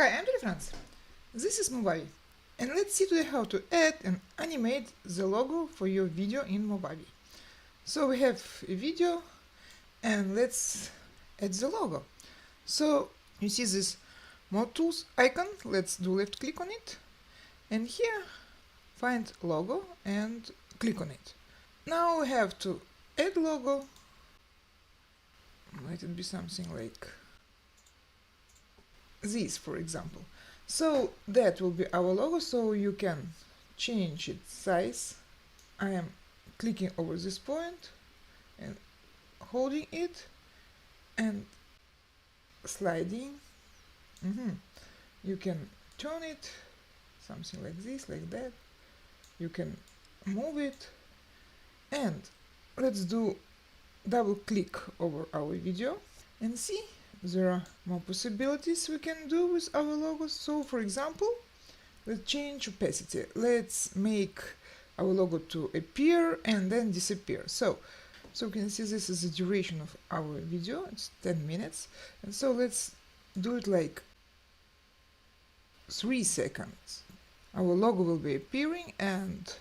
Hi, I'm Franz. This is Movavi, and let's see today how to add and animate the logo for your video in Movavi. So we have a video, and let's add the logo. So you see this More Tools icon. Let's do left click on it, and here find logo and click on it. Now we have to add logo. Let it be something like this, for example. So that will be our logo, so you can change its size. I am clicking over this point and holding it and sliding. You can turn it, something like this, like that. You can move it, and let's do double click over our video and see there are more possibilities we can do with our logos. So for example, let's change opacity. Let's make our logo to appear and then disappear. So you can see this is the duration of our video. It's 10 minutes. And so let's do it like 3 seconds. Our logo will be appearing, and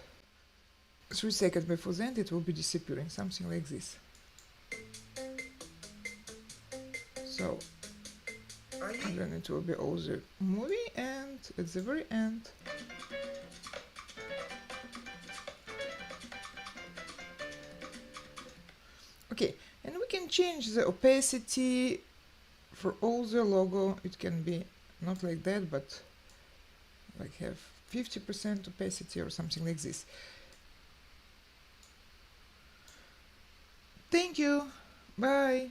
3 seconds before the end it will be disappearing, something like this. So then it will be all the movie, and at the very end okay, and we can change the opacity for all the logo. It can be not like that, but like have 50% opacity or something like this. Thank you. Bye.